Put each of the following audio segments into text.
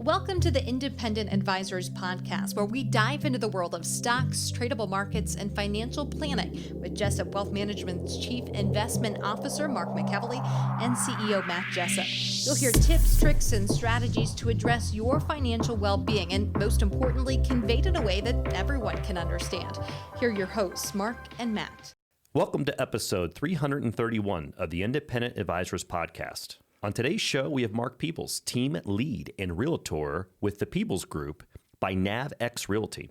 Welcome to the Independent Advisors Podcast, where we dive into the world of stocks, tradable markets, and financial planning with Jessup Wealth Management's Chief Investment Officer, Mark McEvily, and CEO, Matt Jessup. You'll hear tips, tricks, and strategies to address your financial well-being, and most importantly, conveyed in a way that everyone can understand. Here are your hosts, Mark and Matt. Welcome to episode 331 of the Independent Advisors Podcast. On today's show, we have Mark Peebles, team lead and Realtor with the Peebles Group by NavX Realty.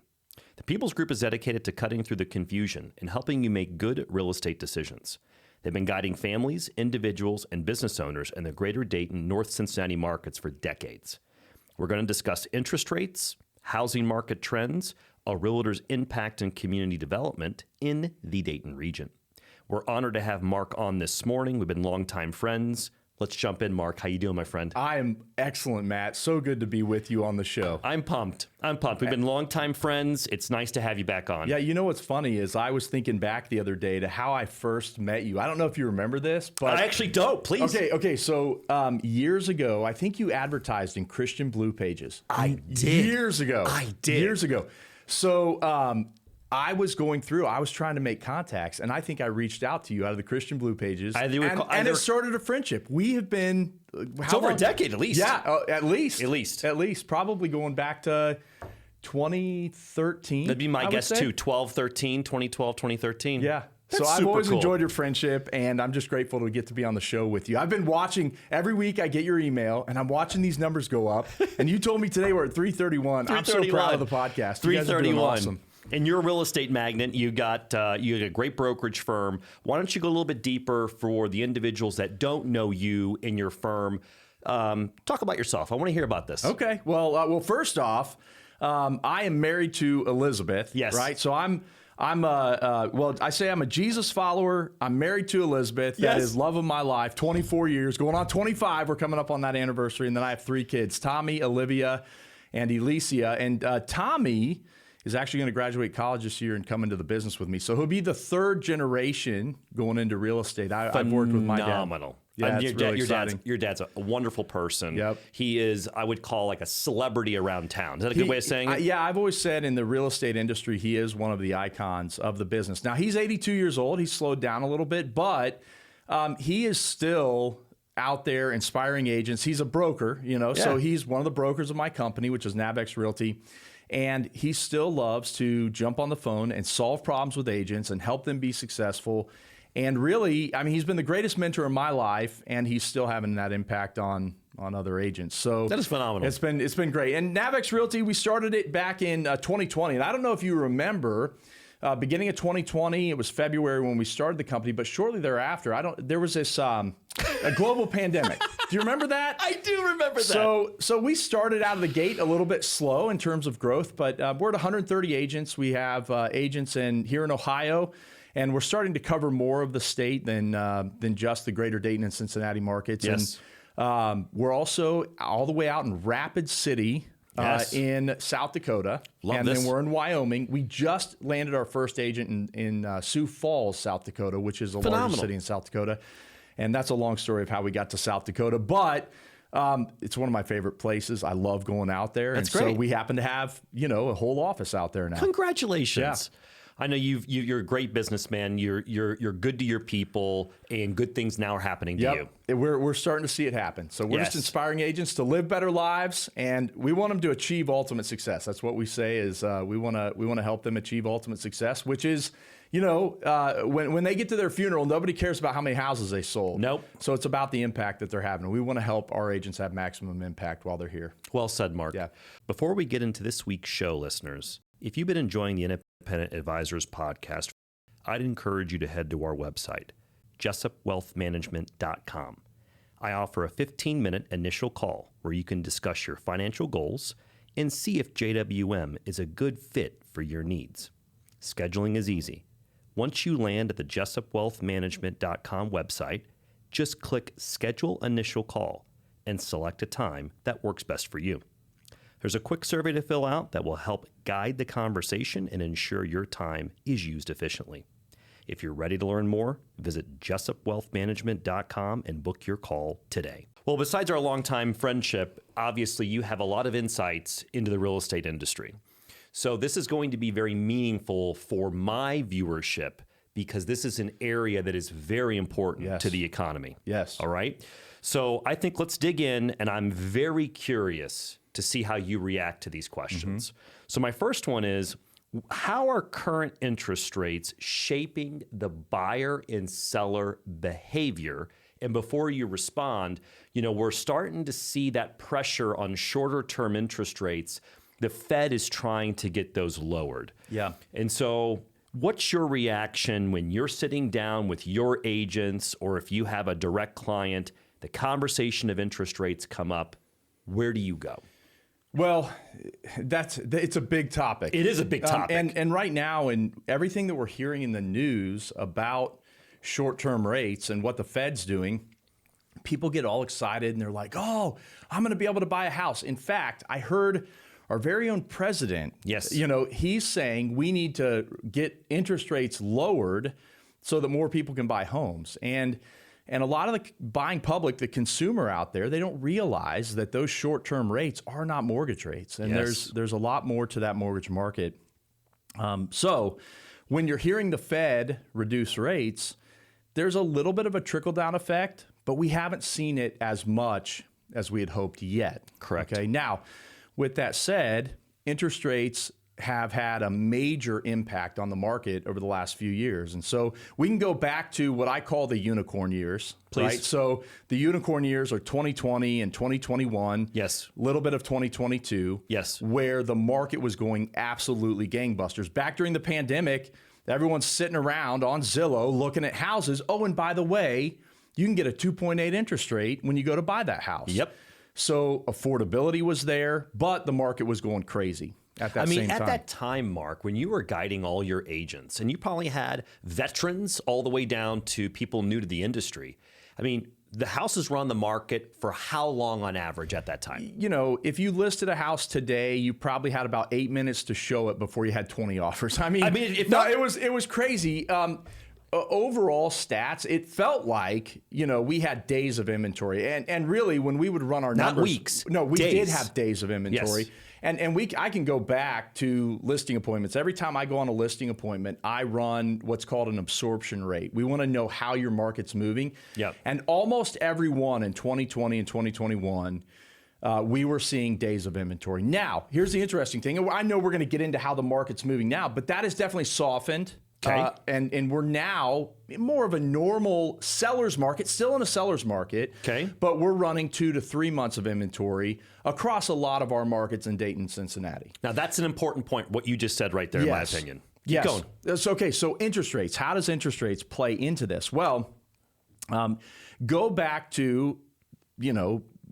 The Peebles Group is dedicated to cutting through the confusion and helping you make good real estate decisions. They've been guiding families, individuals, and business owners in the greater Dayton, North Cincinnati markets for decades. We're going to discuss interest rates, housing market trends, a realtor's impact in community development in the Dayton region. We're honored to have Mark on this morning. We've been longtime friends. Let's jump in, Mark. How you doing, my friend? I am excellent, Matt. So good to be with you on the show. I'm pumped. We've been longtime friends. It's nice to have you back on. Yeah, you know what's funny is I was thinking back the other day to how I first met you. I don't know if you remember this, but I actually don't. Please. Okay. So years ago, I think you advertised in Christian Blue Pages. I did. Years ago. Years ago. So I was trying to make contacts, and I think I reached out to you out of the Christian Blue Pages, and it started a friendship. We have been it's over a decade at least. Yeah, at least. At least. Probably going back to 2013. That'd be my guess too, 2012, 2013. Yeah. That's so I've always cool. enjoyed your friendship, and I'm just grateful to get to be on the show with you. I've been watching every week. I get your email, and I'm watching these numbers go up. And you told me today we're at 331. I'm so proud of the podcast. 331. Awesome. And you're a real estate magnate. You got a great brokerage firm. Why don't you go a little bit deeper for the individuals that don't know you and your firm? Talk about yourself. I want to hear about this. Okay. Well, first off, I am married to Elizabeth. Yes. Right. So I say I'm a Jesus follower. I'm married to Elizabeth. Yes. That is love of my life. 24 years, going on 25. We're coming up on that anniversary. And then I have 3 kids, Tommy, Olivia, and Alicia. And Tommy is actually going to graduate college this year and come into the business with me. So he'll be the 3rd generation going into real estate. I've worked with my dad. Phenomenal. Yeah, it's really exciting. Your dad's a wonderful person. Yep. He is, I would call, like a celebrity around town. Is that a good way of saying it? Yeah, I've always said in the real estate industry, he is one of the icons of the business. Now, he's 82 years old. He's slowed down a little bit, but he is still out there inspiring agents. He's a broker, so he's one of the brokers of my company, which is NavX Realty. And he still loves to jump on the phone and solve problems with agents and help them be successful. And really, he's been the greatest mentor in my life, and he's still having that impact on other agents. So that is phenomenal. It's been great. And NavX Realty, we started it back in 2020. And I don't know if you remember, beginning of 2020, it was February when we started the company, but shortly thereafter, there was this a global pandemic. Do you remember that? I do remember that. So we started out of the gate a little bit slow in terms of growth, but we're at 130 agents. We have agents here in Ohio, and we're starting to cover more of the state than just the greater Dayton and Cincinnati markets. Yes. And we're also all the way out in Rapid City, yes, in South Dakota. Love Then we're in Wyoming. We just landed our first agent in Sioux Falls, South Dakota, which is the largest city in South Dakota. And that's a long story of how we got to South Dakota. But it's one of my favorite places. I love going out there. That's great. So we happen to have, a whole office out there now. Congratulations. Yeah. I know you're a great businessman. You're good to your people, and good things now are happening to you. We're starting to see it happen. So we're just inspiring agents to live better lives, and we want them to achieve ultimate success. That's what we say is we want to help them achieve ultimate success, which is, when they get to their funeral, nobody cares about how many houses they sold. Nope. So it's about the impact that they're having. We want to help our agents have maximum impact while they're here. Well said, Mark. Yeah. Before we get into this week's show, listeners, if you've been enjoying the Independent Advisors Podcast, I'd encourage you to head to our website, jessupwealthmanagement.com. I offer a 15-minute initial call where you can discuss your financial goals and see if JWM is a good fit for your needs. Scheduling is easy. Once you land at the jessupwealthmanagement.com website, just click Schedule Initial Call and select a time that works best for you. There's a quick survey to fill out that will help guide the conversation and ensure your time is used efficiently. If you're ready to learn more, visit jessupwealthmanagement.com and book your call today. Well, besides our longtime friendship, obviously you have a lot of insights into the real estate industry. So this is going to be very meaningful for my viewership because this is an area that is very important to the economy. Yes. All right. So I think let's dig in, and I'm very curious to see how you react to these questions. So my first one is, how are current interest rates shaping the buyer and seller behavior? And before you respond, we're starting to see that pressure on shorter term interest rates. The Fed is trying to get those lowered. Yeah. And so what's your reaction when you're sitting down with your agents, or if you have a direct client, the conversation of interest rates come up? Where do you go? Well, it's a big topic. It is a big topic. And right now, in everything that we're hearing in the news about short-term rates and what the Fed's doing, people get all excited and they're like, oh, I'm going to be able to buy a house. In fact, I heard our very own president, he's saying we need to get interest rates lowered so that more people can buy homes. And a lot of the buying public, the consumer out there, they don't realize that those short-term rates are not mortgage rates. And there's a lot more to that mortgage market. So when you're hearing the Fed reduce rates, there's a little bit of a trickle-down effect, but we haven't seen it as much as we had hoped yet. Correct. Okay. Now, with that said, interest rates have had a major impact on the market over the last few years. And so we can go back to what I call the unicorn years. Please. Right? So the unicorn years are 2020 and 2021. Yes. A little bit of 2022. Yes. Where the market was going absolutely gangbusters. Back during the pandemic, everyone's sitting around on Zillow looking at houses. Oh, and by the way, you can get a 2.8 interest rate when you go to buy that house. Yep. So affordability was there, but the market was going crazy at that same time. At that time, Mark, when you were guiding all your agents, and you probably had veterans all the way down to people new to the industry, the houses were on the market for how long on average at that time? If you listed a house today, you probably had about 8 minutes to show it before you had 20 offers. It was crazy. Overall stats, it felt like, we had days of inventory. And really, when we would run our numbers... Not weeks. No, we days. did have days of inventory. Yes. And I can go back to listing appointments. Every time I go on a listing appointment, I run what's called an absorption rate. We want to know how your market's moving. Yep. And almost every one in 2020 and 2021, we were seeing days of inventory. Now, here's the interesting thing. I know we're going to get into how the market's moving now, but that has definitely softened. Okay. And we're now more of a normal seller's market, still in a seller's market. Okay. But we're running 2 to 3 months of inventory across a lot of our markets in Dayton, Cincinnati. Now, that's an important point, what you just said right there, in my opinion. Yes. Keep going. That's okay. So interest rates, how does interest rates play into this? Well, go back to,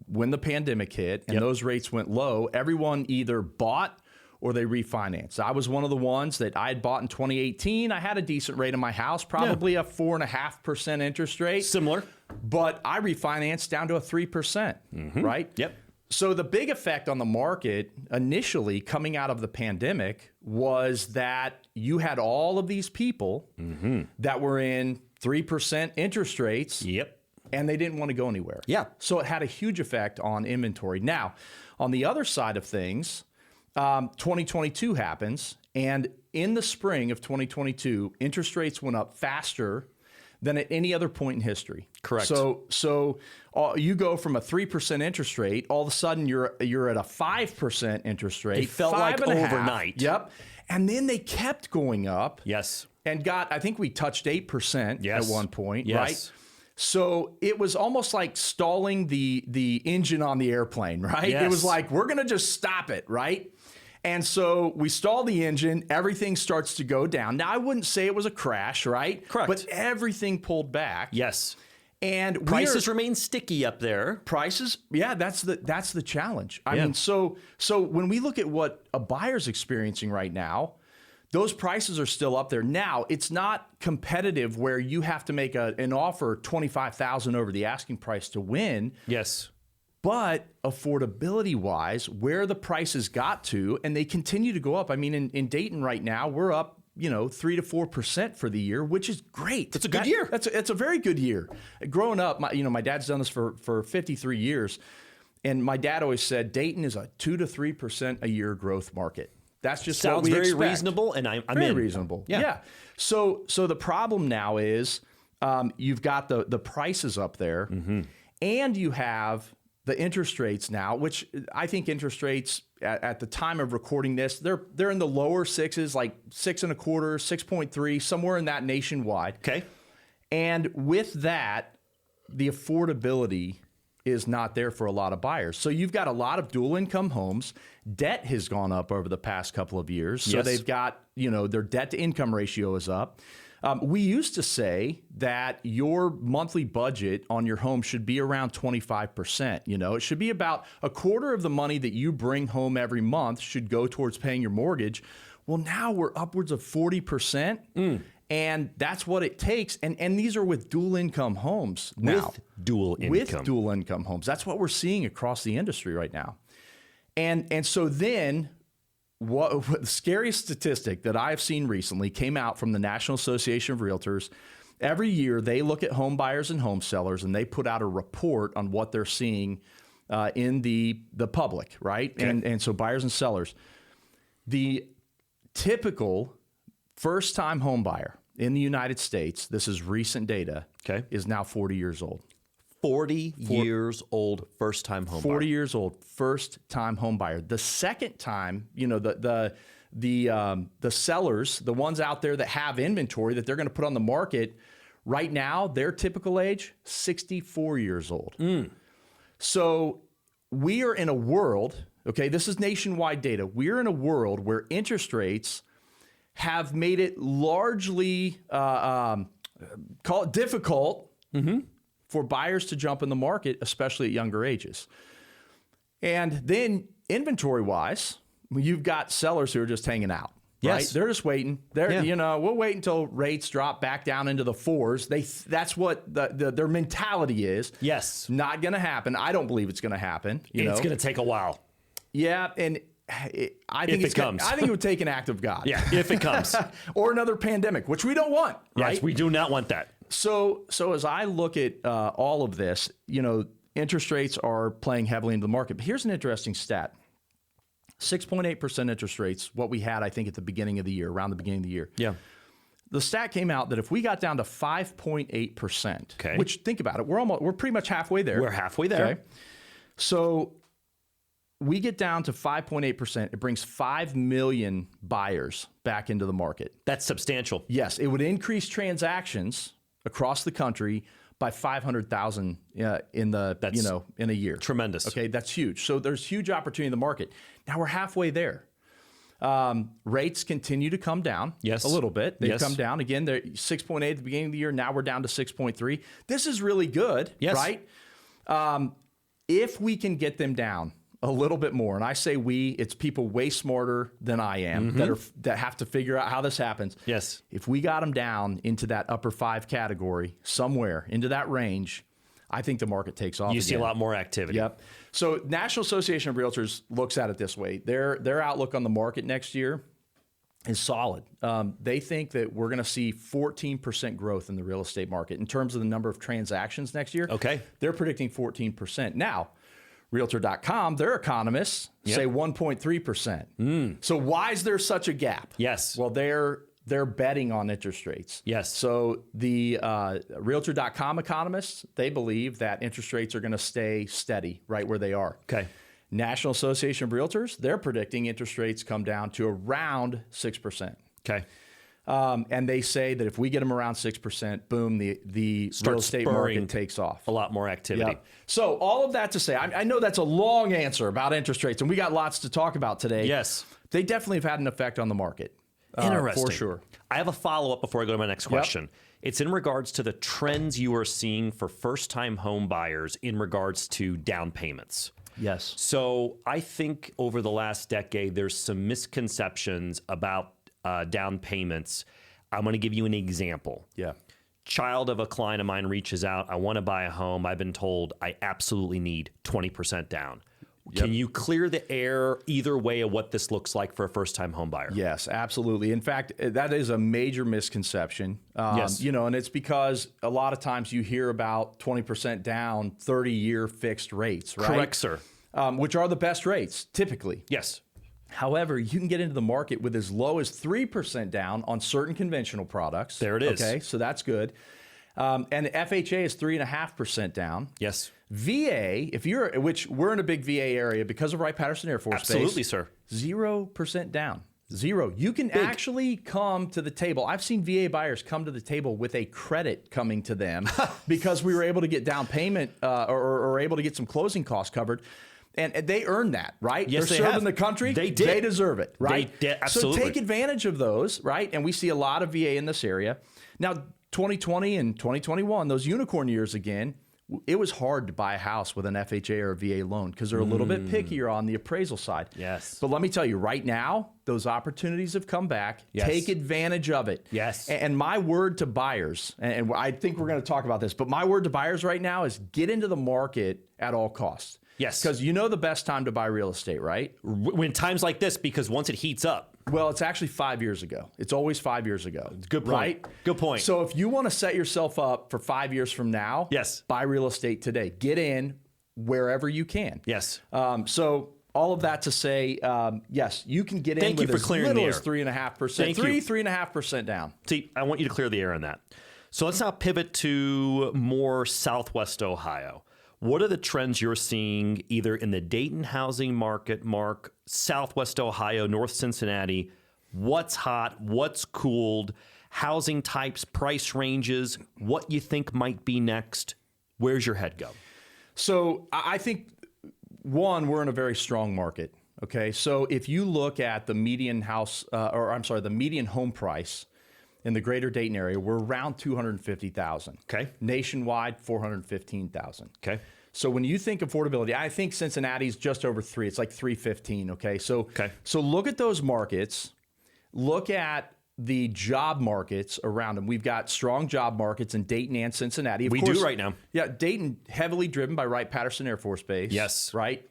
when the pandemic hit and those rates went low, everyone either bought or they refinanced. I was one of the ones that I had bought in 2018. I had a decent rate in my house, probably a 4.5% interest rate. Similar. But I refinanced down to a 3%, right? Yep. So the big effect on the market initially coming out of the pandemic was that you had all of these people that were in 3% interest rates. Yep. And they didn't want to go anywhere. Yeah. So it had a huge effect on inventory. Now, on the other side of things, 2022 happens, and in the spring of 2022, interest rates went up faster than at any other point in history. Correct. So you go from a 3% interest rate, all of a sudden you're at a 5% interest rate. It felt like overnight. Yep. And then they kept going up. Yes. And I think we touched 8% at one point, yes. right? So it was almost like stalling the engine on the airplane, right? Yes. It was like, we're going to just stop it, right? And so we stall the engine, everything starts to go down. Now, I wouldn't say it was a crash, right? Correct. But everything pulled back. Yes. And prices remain sticky up there. Prices, yeah, that's the challenge. I mean, so when we look at what a buyer's experiencing right now, those prices are still up there. Now, it's not competitive where you have to make an offer $25,000 over the asking price to win. Yes. But affordability-wise, where the prices got to, and they continue to go up. I mean, in Dayton right now, we're up 3 to 4% for the year, which is great. That's a good year. It's a very good year. Growing up, my dad's done this for 53 years. And my dad always said Dayton is a 2 to 3% a year growth market. That's just sounds what we very expect. Reasonable, and I'm very in. reasonable. Yeah. So the problem now is you've got the prices up there, and you have the interest rates now, which I think interest rates at the time of recording this, they're in the lower sixes, like 6.25, 6.3, somewhere in that nationwide. Okay. And with that, the affordability is not there for a lot of buyers. So you've got a lot of dual income homes. Debt has gone up over the past couple of years. So they've got, their debt to income ratio is up. We used to say that your monthly budget on your home should be around 25%. It should be about a quarter of the money that you bring home every month should go towards paying your mortgage. Well, now we're upwards of 40%. And that's what it takes. And these are with dual income homes now. With dual income homes. That's what we're seeing across the industry right now. And so then what the scariest statistic that I've seen recently came out from the National Association of Realtors. Every year they look at home buyers and home sellers, and they put out a report on what they're seeing in the public, right? Okay. And so buyers and sellers. The typical first-time home buyer in the United States, this is recent data, is now 40 years old. 40 years old, first-time home buyer. 40 years old, first-time home buyer. The second time, the sellers, the ones out there that have inventory that they're going to put on the market, right now, their typical age, 64 years old. So we are in a world, this is nationwide data. We're in a world where interest rates have made it largely, call it difficult, for buyers to jump in the market, especially at younger ages. And then inventory-wise, you've got sellers who are just hanging out. Right? They're just waiting. We'll wait until rates drop back down into the fours. That's what their mentality is. Yes. Not going to happen. I don't believe it's going to happen. It's going to take a while. Yeah, and I think it would take an act of God. Yeah, if it comes. Or another pandemic, which we don't want, right? Yes, we do not want that. So as I look at all of this, interest rates are playing heavily into the market. But here's an interesting stat. 6.8% interest rates, what we had, I think, at the beginning of the year, around the beginning of the year. Yeah. The stat came out that if we got down to 5.8%, which, think about it, we're pretty much halfway there. We're halfway there. Okay? So we get down to 5.8%. It brings 5 million buyers back into the market. That's substantial. Yes, it would increase transactions across the country by 500,000 in a year. Tremendous. Okay, that's huge. So there's huge opportunity in the market. Now we're halfway there. Rates continue to come down a little bit. They've come down. Again, they're 6.8 at the beginning of the year. Now we're down to 6.3. This is really good, right? If we can get them down a little bit more, and I say it's people way smarter than I am that have to figure out how this happens. Yes. If we got them down into that upper 5 category, somewhere into that range, I think the market takes off. You see a lot more activity. Yep. So National Association of Realtors looks at it this way. Their outlook on the market next year is solid. They think that we're going to see 14% growth in the real estate market in terms of the number of transactions next year. Okay. They're predicting 14%. Now, Realtor.com, their economists say 1.3%. So why is there such a gap? Yes. Well, they're betting on interest rates. Yes. So the Realtor.com economists, they believe that interest rates are going to stay steady right where they are. Okay. National Association of Realtors, they're predicting interest rates come down to around 6%. Okay. And they say that if we get them around 6%, boom, the real estate market takes off. A lot more activity. Yep. So all of that to say, I know that's a long answer about interest rates, and we got lots to talk about today. Yes. They definitely have had an effect on the market. Interesting. For sure. I have a follow-up before I go to my next question. It's in regards to the trends you are seeing for first-time home buyers in regards to down payments. Yes. So I think over the last decade, there's some misconceptions about down payments. I'm going to give you an example. Yeah. Child of a client of mine reaches out. I want to buy a home. I've been told I absolutely need 20% down. Can you clear the air either way of what this looks like for a first-time home buyer? Yes, absolutely. In fact, that is a major misconception. Yes. And it's because a lot of times you hear about 20% down, 30-year fixed rates, right? Correct, sir. Which are the best rates, typically. Yes. However, you can get into the market with as low as 3% down on certain conventional products. There it is. Okay, so that's good. And the FHA is 3.5% down. Yes. VA, which we're in a big VA area because of Wright-Patterson Air Force Base. Absolutely, sir. 0% down. Zero. You can actually come to the table. I've seen VA buyers come to the table with a credit coming to them because we were able to get down payment or able to get some closing costs covered. And they earned that, right? Yes, They're they serving have. the country. They did. They deserve it, right? They did, absolutely. So take advantage of those, right? And we see a lot of VA in this area. Now, 2020 and 2021, those unicorn years again, it was hard to buy a house with an FHA or a VA loan because they're a little bit pickier on the appraisal side. Yes. But let me tell you, right now, those opportunities have come back. Yes. Take advantage of it. Yes. And my word to buyers, and I think we're going to talk about this, but my word to buyers right now is get into the market at all costs. Yes. Because you know the best time to buy real estate, right? When times like this, because once it heats up. Well, it's actually 5 years ago. It's always 5 years ago. Good point. Right? Good point. So if you want to set yourself up for 5 years from now, yes, buy real estate today. Get in wherever you can. Yes. So all of that to say, yes, you can get in with as little as 3.5%. 3.5% down. See, I want you to clear the air on that. So let's now pivot to more Southwest Ohio. What are the trends you're seeing either in the Dayton housing market, Mark, Southwest Ohio, North Cincinnati? What's hot? What's cooled? Housing types, price ranges, what you think might be next? Where's your head go? So I think, one, we're in a very strong market. Okay, so if you look at the median the median home price in the greater Dayton area, we're around $250,000. Okay. Nationwide, $415,000. Okay. So when you think affordability, I think Cincinnati's just over 3. It's like 315. Okay. So look at those markets. Look at the job markets around them. We've got strong job markets in Dayton and Cincinnati. Of course, do right now. Yeah, Dayton heavily driven by Wright-Patterson Air Force Base. Yes. Right?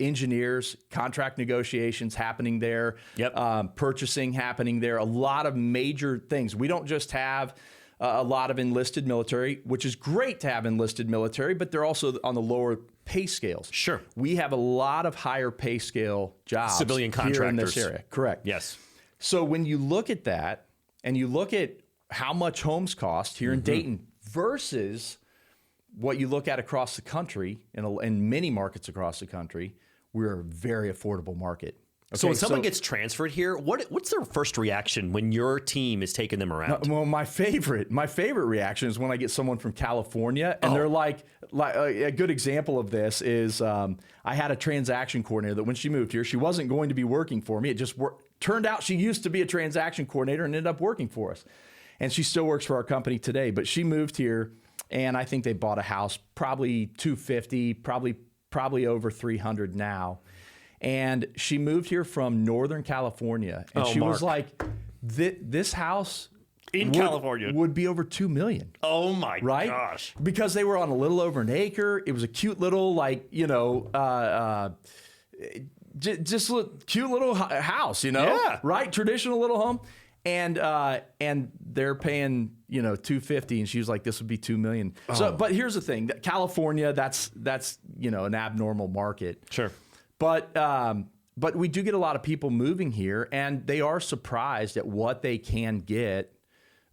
Engineers, contract negotiations happening there. Yep. Purchasing happening there. A lot of major things. We don't just have a lot of enlisted military, which is great to have enlisted military, but they're also on the lower pay scales. Sure. We have a lot of higher pay scale jobs. Civilian contractors. Here in this area. Correct. Yes. So when you look at that and you look at how much homes cost here in Dayton versus what you look at across the country, in many markets across the country, we're a very affordable market. Okay, so when someone gets transferred here, what's their first reaction when your team is taking them around? Well, my favorite reaction is when I get someone from California and they're like a good example of this is I had a transaction coordinator that when she moved here, she wasn't going to be working for me. It just turned out she used to be a transaction coordinator and ended up working for us. And she still works for our company today, but she moved here and I think they bought a house probably 250, probably over 300 now. And she moved here from Northern California. And she was like, this house in California would be over $2 million. Oh my gosh. Because they were on a little over an acre. It was a cute little, just cute little house, Yeah. right? Traditional little home. And they're paying, $250, and she was like, this would be $2 million. Oh. So, but here's the thing, California, that's an abnormal market. Sure. But we do get a lot of people moving here, and they are surprised at what they can get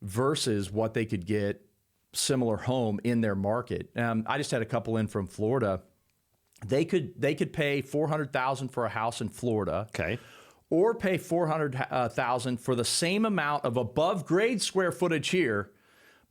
versus what they could get similar home in their market. I just had a couple in from Florida. They could pay $400,000 for a house in Florida. Okay. Or pay $400,000 for the same amount of above grade square footage here,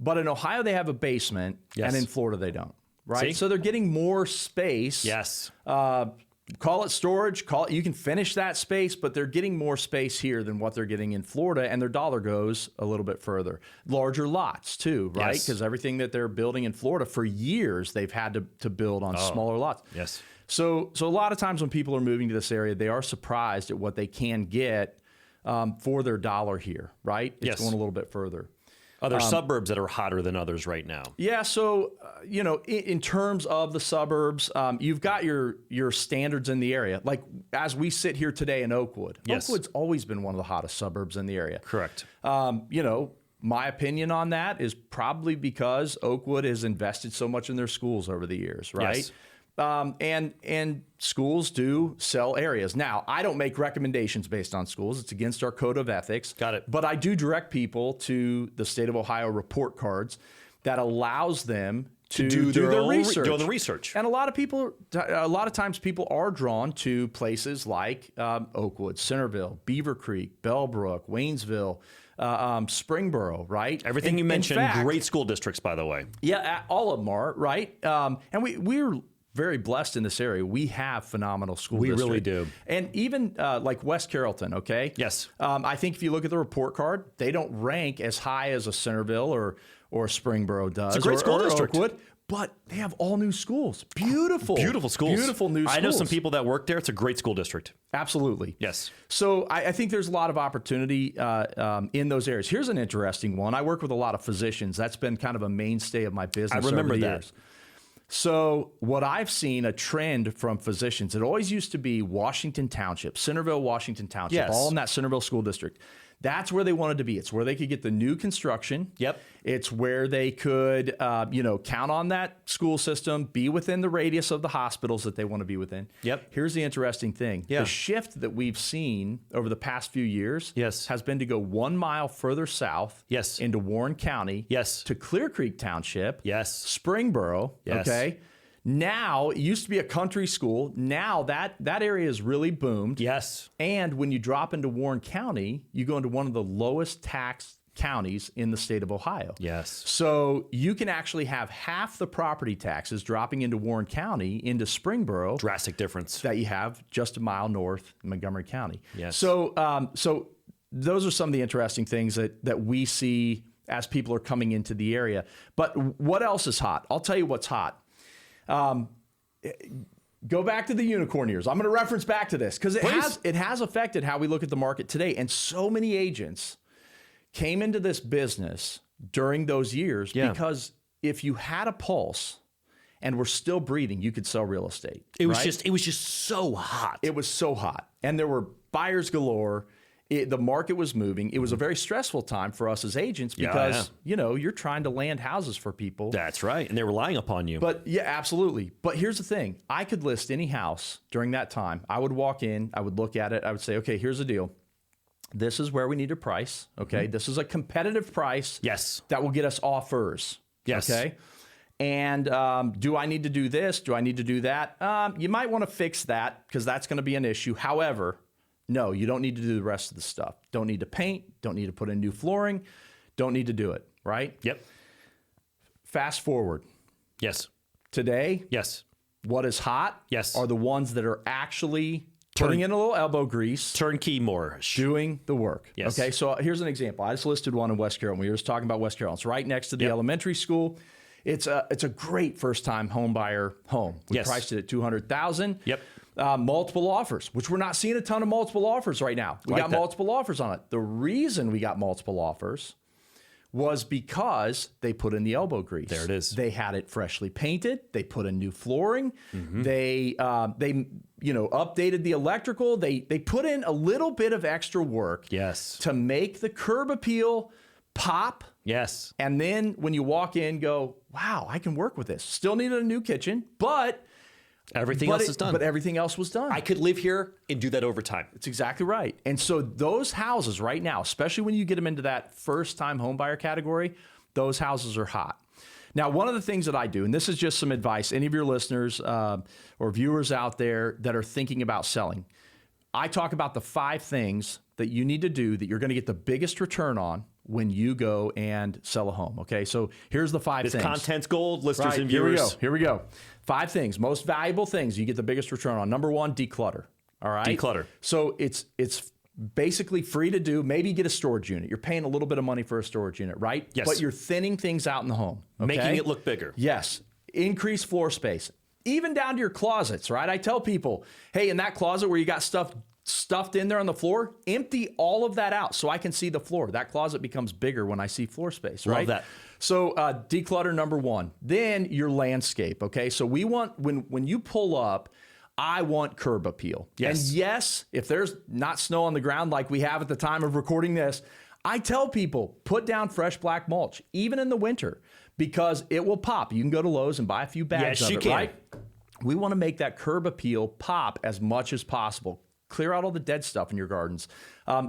but in Ohio they have a basement, yes. and in Florida they don't. Right. See? So they're getting more space. Yes. Call it storage. You can finish that space, but they're getting more space here than what they're getting in Florida, and their dollar goes a little bit further. Larger lots too, right? Because everything that they're building in Florida for years, they've had to build on smaller lots. Yes. So a lot of times when people are moving to this area, they are surprised at what they can get for their dollar here, right? It's going a little bit further. Are there suburbs that are hotter than others right now? Yeah, so in terms of the suburbs, you've got your standards in the area. Like as we sit here today in Oakwood, Yes. Oakwood's always been one of the hottest suburbs in the area. Correct. My opinion on that is probably because Oakwood has invested so much in their schools over the years, right? Yes. And schools do sell areas. Now, I don't make recommendations based on schools. It's against our code of ethics. Got it. But I do direct people to the state of Ohio report cards that allows them to do their their own research. doing the research. And a lot of times people are drawn to places like Oakwood, Centerville, Beaver Creek, Bellbrook, Waynesville, Springboro, right? Everything you In mentioned, fact, great school districts, by the way. yeah, all of them are, right? And we're very blessed in this area. We have phenomenal school We districts. really do. And even like West Carrollton, okay? Yes. I think if you look at the report card, they don't rank as high as a Centerville or Springboro does. It's a great school or district. Oakwood, but they have all new schools. Beautiful. Beautiful schools. Beautiful new schools. I know some people that work there. It's a great school district. Absolutely. Yes. So I think there's a lot of opportunity in those areas. Here's an interesting one. I work with a lot of physicians. That's been kind of a mainstay of my business remember over the that. years. So what I've seen a trend from physicians, it always used to be Washington Township, Centerville, Washington Township, Yes. all in that Centerville school district. That's where they wanted to be. It's where they could get the new construction. Yep. It's where they could, count on that school system, be within the radius of the hospitals that they want to be within. Yep. Here's the interesting thing. Yeah. The shift that we've seen over the past few years Yes. has been to go 1 mile further south Yes. into Warren County Yes. to Clear Creek Township, Yes. Springboro, Yes. okay? Now, it used to be a country school. Now that area has really boomed. Yes. And when you drop into Warren County, you go into one of the lowest tax counties in the state of Ohio. Yes. So you can actually have half the property taxes dropping into Warren County, into Springboro, Drastic difference. that you have just a mile north in Montgomery County. Yes. So those are some of the interesting things that we see as people are coming into the area. But what else is hot? I'll tell you what's hot. Go back to the unicorn years. I'm going to reference back to this because it has affected how we look at the market today. And so many agents came into this business during those years because if you had a pulse and were still breathing, you could sell real estate. It was right? just so hot. It was so hot, and there were buyers galore. The market was moving. It was a very stressful time for us as agents because, you're trying to land houses for people. That's right. And they're relying upon you. But yeah, absolutely. But here's the thing. I could list any house during that time. I would walk in, I would look at it. I would say, okay, here's the deal. This is where we need to price. Okay. This is a competitive price. Yes. That will get us offers. Yes. Okay. And do I need to do this? Do I need to do that? You might want to fix that because that's going to be an issue. However, no, you don't need to do the rest of the stuff. Don't need to paint. Don't need to put in new flooring. Don't need to do it, right? Yep. Fast forward. Yes. Today, Yes. what is hot Yes. are the ones that are actually putting in a little elbow grease, Turnkey more. doing the work. Yes. Okay, so here's an example. I just listed one in West Carrollton. We were just talking about West Carrollton. It's right next to the elementary school. It's a great first-time home buyer home. We priced it at $200,000. Yep. Multiple offers, which we're not seeing a ton of multiple offers right now. We got multiple offers on it. The reason we got multiple offers was because they put in the elbow grease. There it is. They had it freshly painted. They put in new flooring. They updated the electrical. They put in a little bit of extra work. Yes. To make the curb appeal pop. Yes. And then when you walk in, go, wow, I can work with this. Still needed a new kitchen, but Everything else is done. But everything else was done. I could live here and do that over time. That's exactly right. And so those houses right now, especially when you get them into that first-time home buyer category, those houses are hot. Now, one of the things that I do, and this is just some advice, any of your listeners or viewers out there that are thinking about selling, I talk about the 5 things that you need to do that you're going to get the biggest return on when you go and sell a home. Okay, so here's the 5 things. This content's gold, listeners Right, and viewers. Here we go. 5 things, most valuable things you get the biggest return on. Number 1, declutter. All right? Declutter. So it's basically free to do. Maybe get a storage unit. You're paying a little bit of money for a storage unit, right? Yes. But you're thinning things out in the home. Okay? Making it look bigger. Yes. Increase floor space. even down to your closets, right? I tell people, hey, in that closet where you got stuff stuffed in there on the floor, empty all of that out so I can see the floor. That closet becomes bigger when I see floor space, right? Love that. So declutter number one. Then your landscape, okay? So we want, when you pull up, I want curb appeal. Yes. And yes, if there's not snow on the ground like we have at the time of recording this, I tell people, put down fresh black mulch, even in the winter, because it will pop. You can go to Lowe's and buy a few bags of it, right? We want to make that curb appeal pop as much as possible. Clear out all the dead stuff in your gardens.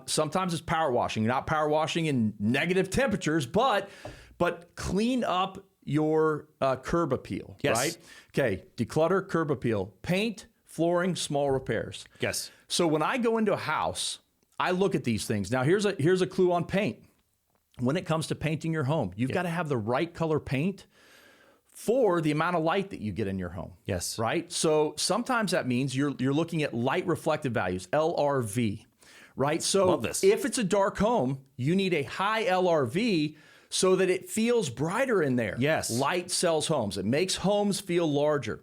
Sometimes it's power washing. Not power washing in negative temperatures, but clean up your curb appeal, yes. right? Okay, declutter, curb appeal, paint, flooring, small repairs. Yes. So when I go into a house, I look at these things. Now, here's a clue on paint. When it comes to painting your home, you've got to have the right color paint for the amount of light that you get in your home. Yes. Right? So sometimes that means you're looking at light reflective values, LRV, right? So Love this. If it's a dark home, you need a high LRV so that it feels brighter in there. Yes. Light sells homes. It makes homes feel larger.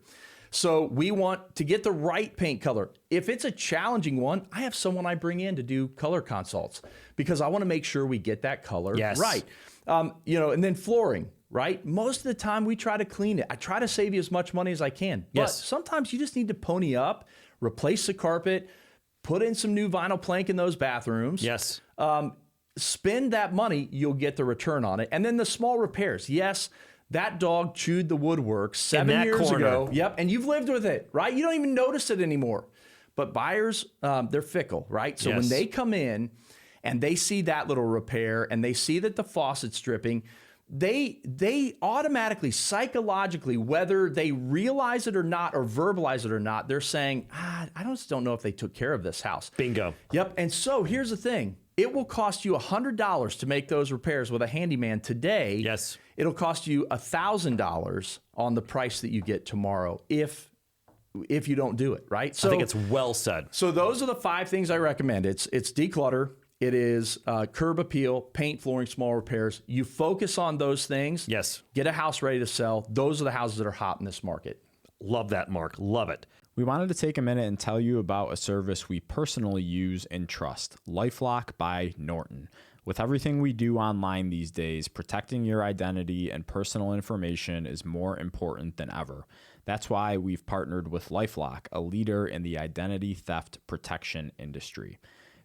So we want to get the right paint color. If it's a challenging one, I have someone I bring in to do color consults because I want to make sure we get that color yes. right. And then flooring, right? Most of the time we try to clean it. I try to save you as much money as I can. But yes. sometimes you just need to pony up, replace the carpet, put in some new vinyl plank in those bathrooms. Yes. Spend that money, you'll get the return on it. And then the small repairs. Yes, that dog chewed the woodwork 7 years ago. Yep, and you've lived with it, right? You don't even notice it anymore. But buyers, they're fickle, right? So when they come in and they see that little repair and they see that the faucet's dripping, they automatically, psychologically, whether they realize it or not or verbalize it or not, they're saying, I just don't know if they took care of this house. Bingo. Yep, and so here's the thing. It will cost you $100 to make those repairs with a handyman today. Yes. It'll cost you $1,000 on the price that you get tomorrow if you don't do it, right? So I think it's well said. So those are the 5 things I recommend. It's declutter. It is curb appeal, paint, flooring, small repairs. You focus on those things. Yes. Get a house ready to sell. Those are the houses that are hot in this market. Love that, Mark. Love it. We wanted to take a minute and tell you about a service we personally use and trust, LifeLock by Norton. With everything we do online these days, protecting your identity and personal information is more important than ever. That's why we've partnered with LifeLock, a leader in the identity theft protection industry.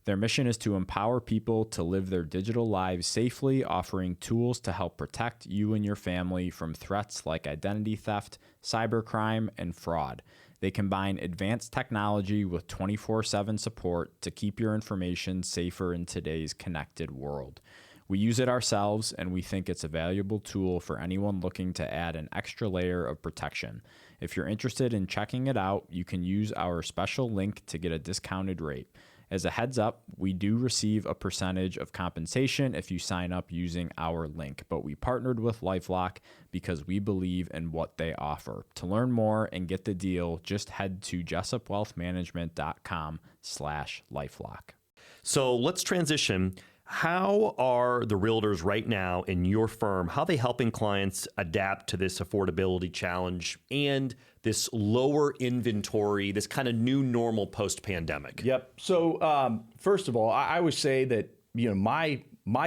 Their mission is to empower people to live their digital lives safely, offering tools to help protect you and your family from threats like identity theft, cybercrime, and fraud. They combine advanced technology with 24/7 support to keep your information safer in today's connected world. We use it ourselves, and we think it's a valuable tool for anyone looking to add an extra layer of protection. If you're interested in checking it out, you can use our special link to get a discounted rate. As a heads up, we do receive a percentage of compensation if you sign up using our link, but we partnered with LifeLock because we believe in what they offer. To learn more and get the deal, just head to jessupwealthmanagement.com/LifeLock. So let's transition. How are the realtors right now in your firm, how are they helping clients adapt to this affordability challenge and this lower inventory, this kind of new normal post-pandemic? Yep. So first of all, I always say that my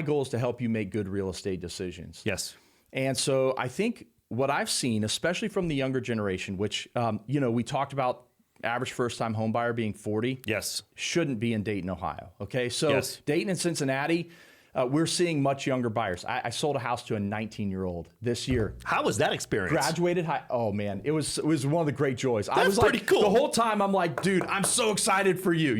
goal is to help you make good real estate decisions. Yes. And so I think what I've seen, especially from the younger generation, which we talked about average first-time home buyer being 40. Yes. Shouldn't be in Dayton, Ohio. Okay. So yes. Dayton and Cincinnati, we're seeing much younger buyers. I sold a house to a 19-year-old this year. How was that experience? Graduated high. Oh man, it was one of the great joys. That's I was pretty cool. The whole time I'm like, dude, I'm so excited for you,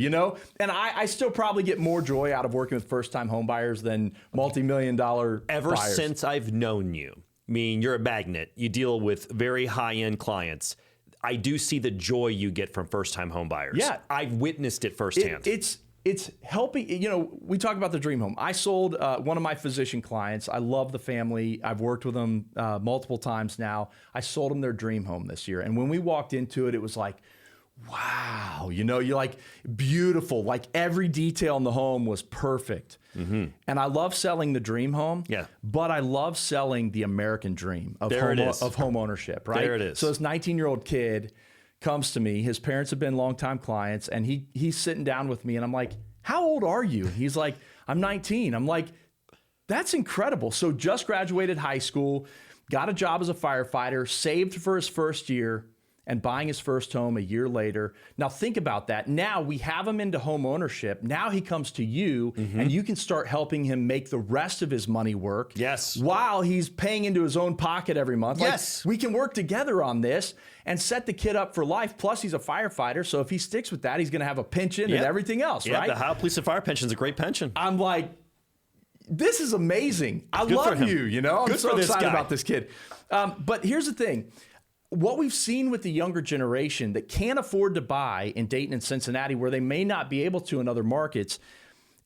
And I still probably get more joy out of working with first-time home buyers than multi-million-dollar Ever buyers. since I've known you, I mean, you're a magnet. You deal with very high-end clients. I do see the joy you get from first-time home buyers. Yeah. I've witnessed it firsthand. It's helping, we talk about the dream home. I sold one of my physician clients. I love the family. I've worked with them multiple times now. I sold them their dream home this year. And when we walked into it, it was like, wow, you're like, beautiful. Like every detail in the home was perfect. And I love selling the dream home. Yeah. But I love selling the American dream of home ownership, right? There it is. So this 19-year-old kid comes to me. His parents have been longtime clients, and he's sitting down with me, and I'm like, how old are you? He's like, I'm 19. I'm like, that's incredible. So just graduated high school, got a job as a firefighter, saved for his first year, and buying his first home a year later. Now think about that. Now we have him into home ownership. Now he comes to you, and you can start helping him make the rest of his money work. Yes. While he's paying into his own pocket every month. Yes. Like, we can work together on this and set the kid up for life. Plus he's a firefighter. So if he sticks with that, he's going to have a pension and everything else, right? The Ohio Police and Fire pension is a great pension. I'm like, this is amazing. I Good love for him. you, I'm Good so for this excited guy. about this kid. But here's the thing. What we've seen with the younger generation that can't afford to buy in Dayton and Cincinnati, where they may not be able to in other markets,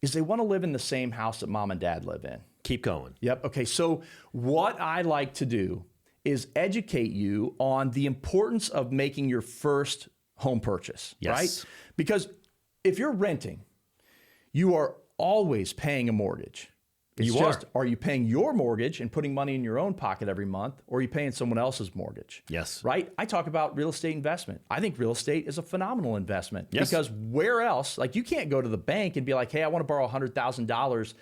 is they want to live in the same house that mom and dad live in. Keep going. Yep. Okay. So what I like to do is educate you on the importance of making your first home purchase, Yes. right? Because if you're renting, you are always paying a mortgage. It's just, are you paying your mortgage and putting money in your own pocket every month, or are you paying someone else's mortgage? Yes. Right? I talk about real estate investment. I think real estate is a phenomenal investment. Yes. Because where else, like, you can't go to the bank and be like, hey, I want to borrow $100,000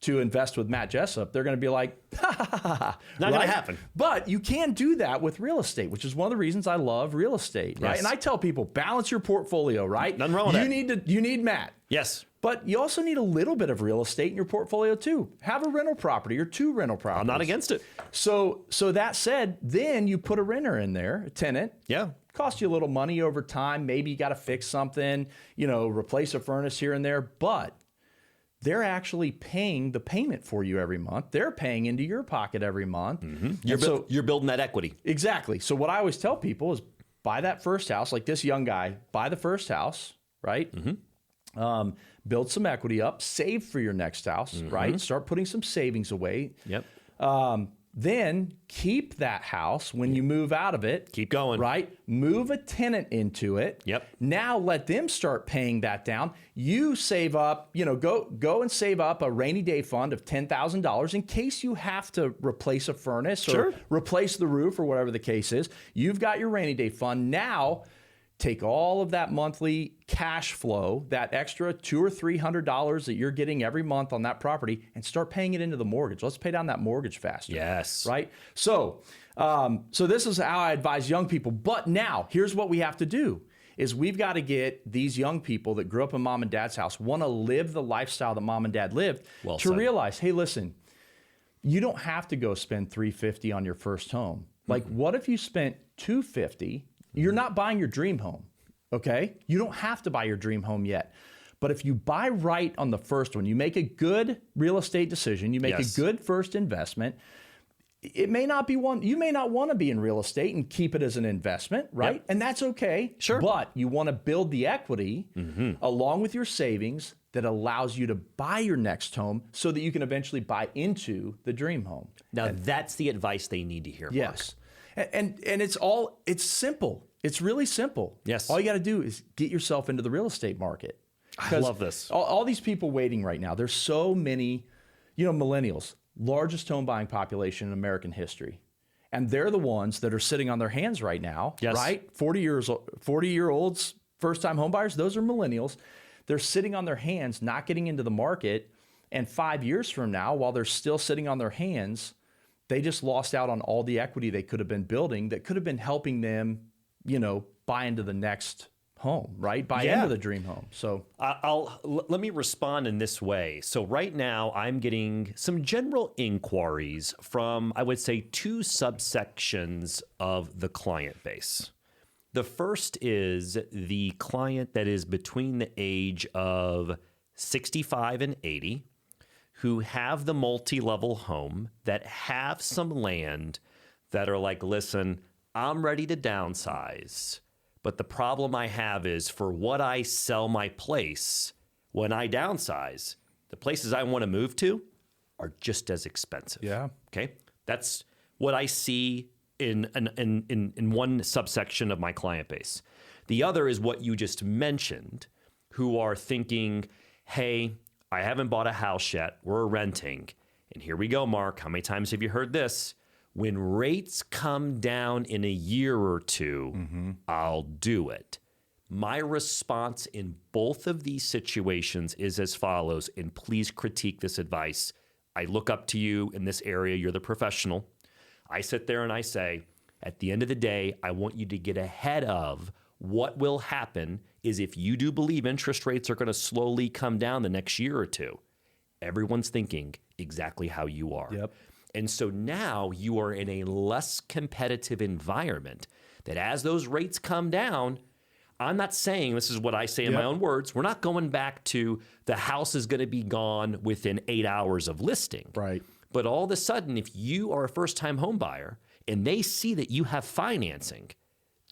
to invest with Matt Jessup. They're going to be like, Not going to happen. But you can do that with real estate, which is one of the reasons I love real estate, right? Yes. And I tell people, balance your portfolio, right? Nothing wrong with that. You need Matt. Yes. But you also need a little bit of real estate in your portfolio too. Have a rental property or 2 rental properties. I'm not against it. So that said, then you put a renter in there, a tenant. Yeah. Cost you a little money over time. Maybe you got to fix something, replace a furnace here and there. But they're actually paying the payment for you every month. They're paying into your pocket every month. You're building that equity. Exactly. So what I always tell people is buy that first house, like this young guy, buy the first house, right? Build some equity up, save for your next house, right? Start putting some savings away. Yep. Then keep that house when you move out of it. Keep going. Right? Move a tenant into it. Yep. Now let them start paying that down. You save up, go and save up a rainy day fund of $10,000 in case you have to replace a furnace or replace the roof or whatever the case is. You've got your rainy day fund. Now take all of that monthly cash flow, that extra $200 or $300 that you're getting every month on that property, and start paying it into the mortgage. Let's pay down that mortgage faster. Yes. Right? So this is how I advise young people. But now, here's what we have to do, is we've got to get these young people that grew up in mom and dad's house, want to live the lifestyle that mom and dad lived, to realize, hey, listen, you don't have to go spend $350 on your first home. Like, what if you spent $250? You're not buying your dream home, okay? You don't have to buy your dream home yet. But if you buy right on the first one, you make a good real estate decision, you make a good first investment, it may not be one, you may not want to be in real estate and keep it as an investment, right? And that's okay. Sure. But you want to build the equity along with your savings that allows you to buy your next home so that you can eventually buy into the dream home. Now, that's the advice they need to hear, Mark. Yes. And it's simple. It's really simple. Yes. All you got to do is get yourself into the real estate market. I love this. All these people waiting right now, there's so many, millennials, largest home buying population in American history. And they're the ones that are sitting on their hands right now, right? 40-year-olds, first-time home buyers, those are millennials. They're sitting on their hands, not getting into the market. And 5 years from now, while they're still sitting on their hands, they just lost out on all the equity they could have been building that could have been helping them, buy into the next home, right? Buy into the dream home. So let me respond in this way. So right now I'm getting some general inquiries from, I would say, 2 subsections of the client base. The first is the client that is between the age of 65 and 80, who have the multi-level home, that have some land, that are like, listen, I'm ready to downsize, but the problem I have is for what I sell my place when I downsize, the places I want to move to are just as expensive. Yeah. Okay. That's what I see in one subsection of my client base. The other is what you just mentioned, who are thinking, hey, I haven't bought a house yet. We're renting. And here we go, Mark. How many times have you heard this? When rates come down in a year or two, I'll do it. My response in both of these situations is as follows, and please critique this advice. I look up to you in this area. You're the professional. I sit there and I say, at the end of the day, I want you to get ahead of what will happen is if you do believe interest rates are going to slowly come down the next year or two. Everyone's thinking exactly how you are. Yep. And so now you are in a less competitive environment that as those rates come down, I'm not saying, this is what I say in my own words, we're not going back to the house is going to be gone within 8 hours of listing. Right. But all of a sudden, if you are a first-time home buyer and they see that you have financing,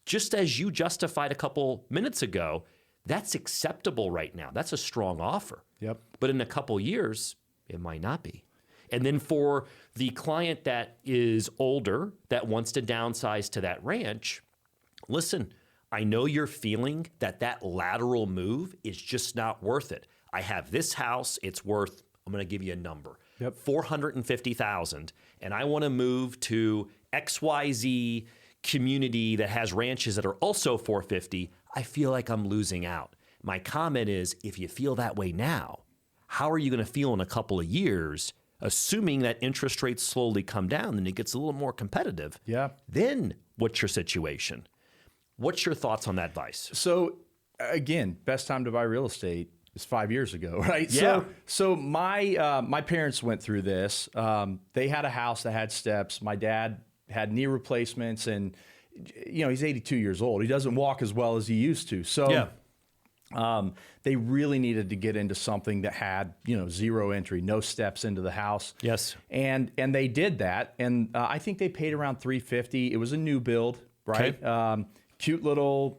just as you justified a couple minutes ago, that's acceptable right now. That's a strong offer. Yep. But in a couple years, it might not be. And then for the client that is older, that wants to downsize to that ranch, listen, I know you're feeling that lateral move is just not worth it. I have this house, it's worth, I'm going to give you a number, $450,000, and I want to move to XYZ community that has ranches that are also $450,000. I feel like I'm losing out. My comment is, if you feel that way now, how are you going to feel in a couple of years, assuming that interest rates slowly come down and it gets a little more competitive? Yeah. Then what's your situation? What's your thoughts on that advice? So again, best time to buy real estate is 5 years ago, right? Yeah. So my parents went through this. They had a house that had steps. My dad had knee replacements, and he's 82 years old. He doesn't walk as well as he used to. So they really needed to get into something that had, zero entry, no steps into the house. Yes. And they did that. And I think they paid around $350,000. It was a new build, right? Okay. Cute little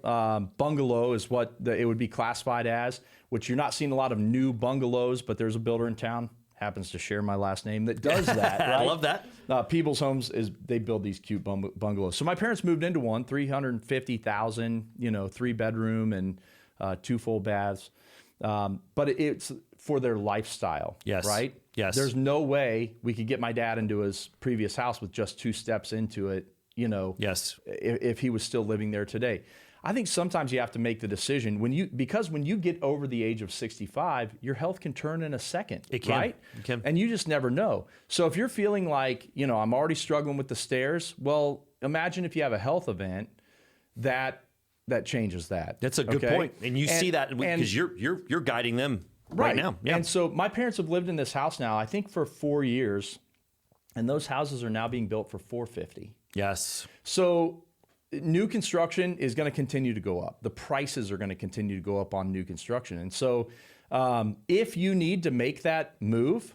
bungalow is what it would be classified as, which you're not seeing a lot of new bungalows, but there's a builder in town, happens to share my last name, that does that. Right? I love that. Peebles Homes, they build these cute bungalows. So my parents moved into one, $350,000, 3-bedroom and 2 full baths. But it's for their lifestyle, Yes. right? Yes. There's no way we could get my dad into his previous house with just 2 steps into it, Yes. if he was still living there today. I think sometimes you have to make the decision because when you get over the age of 65, your health can turn in a second. It can. Right? It can. And you just never know. So if you're feeling like, I'm already struggling with the stairs, well, imagine if you have a health event that changes that. That's a good point. And you see that because you're guiding them right now. Yeah. And so my parents have lived in this house now, I think for 4 years, and those houses are now being built for $450,000. Yes. So new construction is going to continue to go up. The prices are going to continue to go up on new construction. And so if you need to make that move,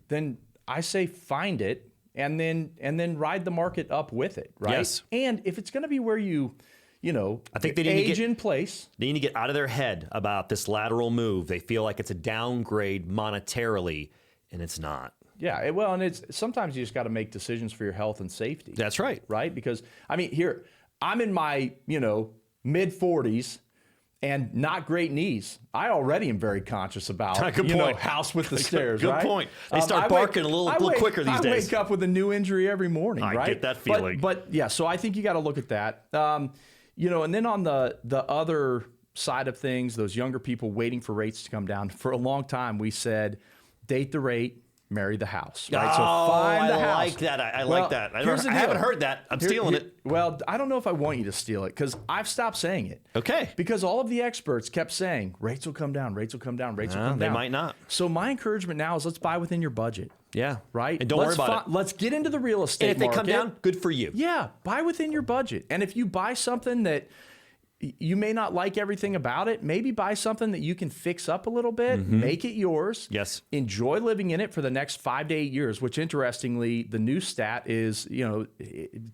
then I say find it and then ride the market up with it, right? Yes. And if it's going to be where I think they need age in place. They need to get out of their head about this lateral move. They feel like it's a downgrade monetarily, and it's not. Yeah, and it's sometimes you just got to make decisions for your health and safety. That's right. Right? Because here I'm in my, mid 40s and not great knees. I already am very conscious about, house with the stairs, Good right? point. They start barking a little quicker these days. I wake up with a new injury every morning, right? I get that feeling. But yeah, so I think you got to look at that. And then on the other side of things, those younger people waiting for rates to come down, for a long time we said, date the rate, marry the house, right? So find the house. Like that. I like that. I haven't heard that. I'm stealing it. Well, I don't know if I want you to steal it because I've stopped saying it. Okay. Because all of the experts kept saying rates will come down, rates will come down, rates will come down. They might not. So my encouragement now is let's buy within your budget. Yeah. Right? And don't worry about it. Let's get into the real estate And if they market. come down, good for you. Yeah, buy within your budget. And if you buy something that you may not like everything about it, maybe buy something that you can fix up a little bit, make it yours. Yes. Enjoy living in it for the next 5 to 8 years, which interestingly, the new stat is,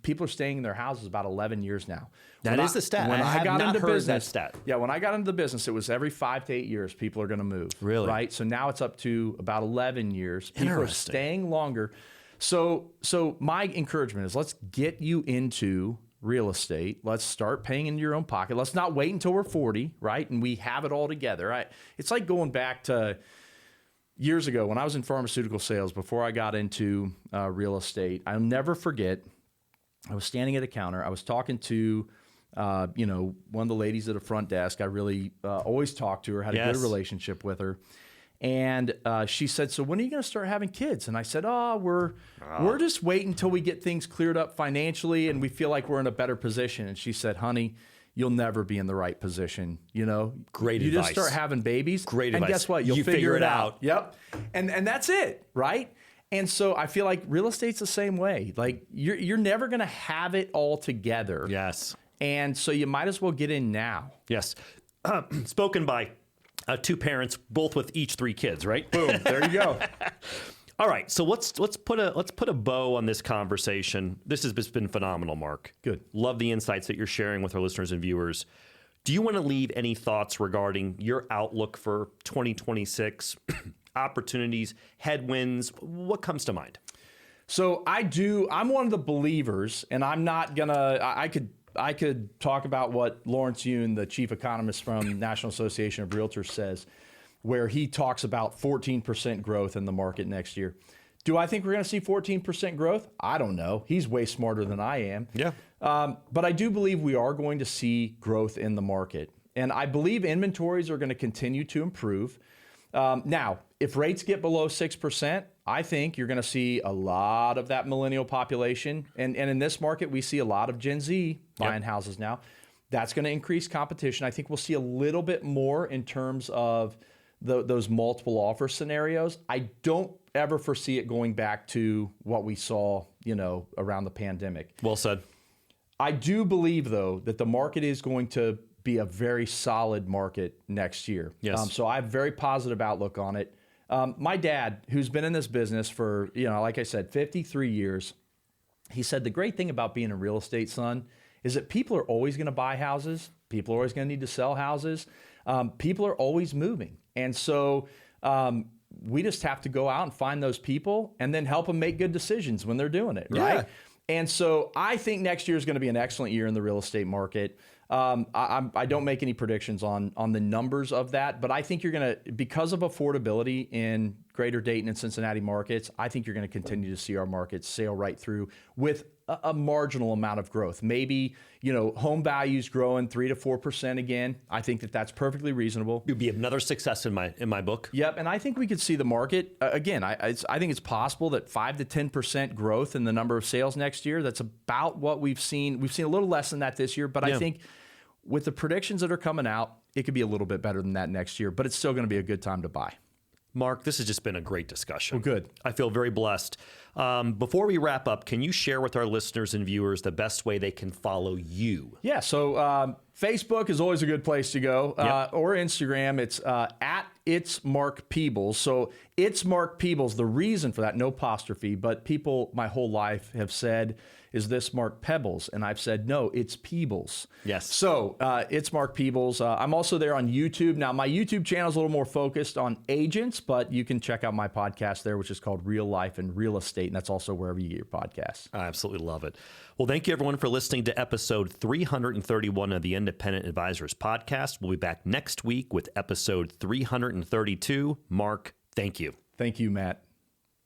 people are staying in their houses about 11 years now. That is the stat. When I got into business, that stat. Yeah, when I got into the business, it was every 5 to 8 years people are going to move. Really? Right? So now it's up to about 11 years. People are Interesting. staying longer. So my encouragement is let's get you into real estate. Let's start paying into your own pocket. Let's not wait until we're 40, right? And we have it all together. It's like going back to years ago when I was in pharmaceutical sales before I got into real estate. I'll never forget, I was standing at a counter. I was talking to, one of the ladies at a front desk. I really always talked to her, had a good relationship with her. And she said, so when are you going to start having kids? And I said, we're just waiting until we get things cleared up financially and we feel like we're in a better position. And she said, honey, you'll never be in the right position. Great you advice. Just start having babies. Great and advice. Guess what? You'll figure it out. Yep. And that's it, right? And so I feel like real estate's the same way. Like you're never going to have it all together. Yes. And so you might as well get in now. Yes. Spoken by two parents, both with each 3 kids, right? Boom. There you go. All right. So let's put a bow on this conversation. This has been phenomenal, Mark. Good. Love the insights that you're sharing with our listeners and viewers. Do you want to leave any thoughts regarding your outlook for 2026, opportunities, headwinds? What comes to mind? So I'm one of the believers, and I'm not gonna, I could talk about what Lawrence Yun, the chief economist from National Association of Realtors, says, where he talks about 14% growth in the market next year. Do I think we're going to see 14% growth? I don't know. He's way smarter than I am. Yeah. But I do believe we are going to see growth in the market. And I believe inventories are going to continue to improve. Now, if rates get below 6%, I think you're going to see a lot of that millennial population. And in this market, we see a lot of Gen Z buying houses now. That's going to increase competition. I think we'll see a little bit more in terms of those multiple offer scenarios. I don't ever foresee it going back to what we saw, around the pandemic. Well said. I do believe, though, that the market is going to be a very solid market next year. Yes. So I have a very positive outlook on it. My dad, who's been in this business for, like I said, 53 years, he said the great thing about being in real estate, son, is that people are always going to buy houses. People are always going to need to sell houses. People are always moving. And so we just have to go out and find those people and then help them make good decisions when they're doing it, right? Yeah. And so I think next year is going to be an excellent year in the real estate market. I don't make any predictions on the numbers of that, but I think you're going to, because of affordability in greater Dayton and Cincinnati markets, I think you're going to continue to see our markets sail right through with a marginal amount of growth. Maybe, home values growing 3 to 4% again. I think that's perfectly reasonable. It would be another success in my book. Yep, and I think we could see the market again. I think it's possible that 5 to 10% growth in the number of sales next year. That's about what we've seen. We've seen a little less than that this year, but I think with the predictions that are coming out, it could be a little bit better than that next year. But it's still going to be a good time to buy. Mark, this has just been a great discussion. Well, good. I feel very blessed. Before we wrap up, can you share with our listeners and viewers the best way they can follow you? Yeah, so Facebook is always a good place to go, or Instagram. It's at It's Mark Peebles. So It's Mark Peebles. The reason for that, no apostrophe, but people my whole life have said, is this Mark Pebbles? And I've said, no, it's Peebles. Yes. So it's Mark Peebles. I'm also there on YouTube. Now, my YouTube channel is a little more focused on agents, but you can check out my podcast there, which is called Real Life and Real Estate. And that's also wherever you get your podcasts. I absolutely love it. Well, thank you, everyone, for listening to episode 331 of the Independent Advisors Podcast. We'll be back next week with episode 332. Mark, thank you. Thank you, Matt.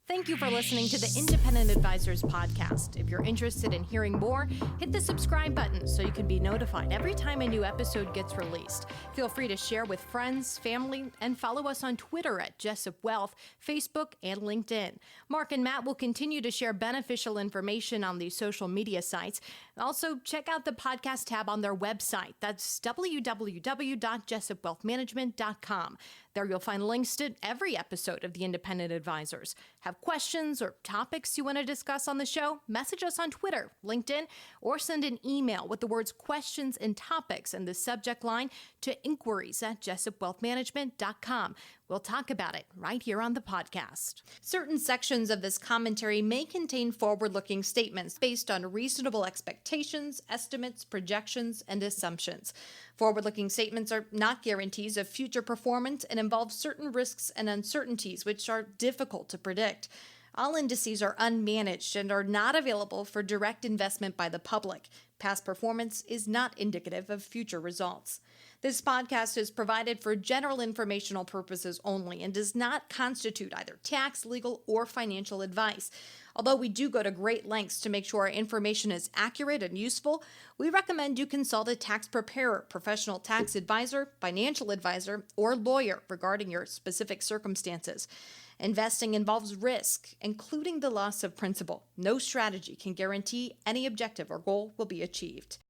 Thank you for listening to the Independent Advisors Podcast. If you're interested in hearing more, hit the subscribe button so you can be notified every time a new episode gets released. Feel free to share with friends, family, and follow us on Twitter at Jessup Wealth, Facebook, and LinkedIn. Mark and Matt will continue to share beneficial information on these social media sites. Also, check out the podcast tab on their website. That's www.jessupwealthmanagement.com. There you'll find links to every episode of the Independent Advisors. Have questions or topics you want to discuss on the show? Message us on Twitter, LinkedIn, or send an email with the words questions and topics in the subject line to inquiries@jessupwealthmanagement.com. We'll talk about it right here on the podcast. Certain sections of this commentary may contain forward-looking statements based on reasonable expectations, estimates, projections, and assumptions. Forward-looking statements are not guarantees of future performance and involve certain risks and uncertainties which are difficult to predict. All indices are unmanaged and are not available for direct investment by the public. Past performance is not indicative of future results. This podcast is provided for general informational purposes only and does not constitute either tax, legal, or financial advice. Although we do go to great lengths to make sure our information is accurate and useful, we recommend you consult a tax preparer, professional tax advisor, financial advisor, or lawyer regarding your specific circumstances. Investing involves risk, including the loss of principal. No strategy can guarantee any objective or goal will be achieved.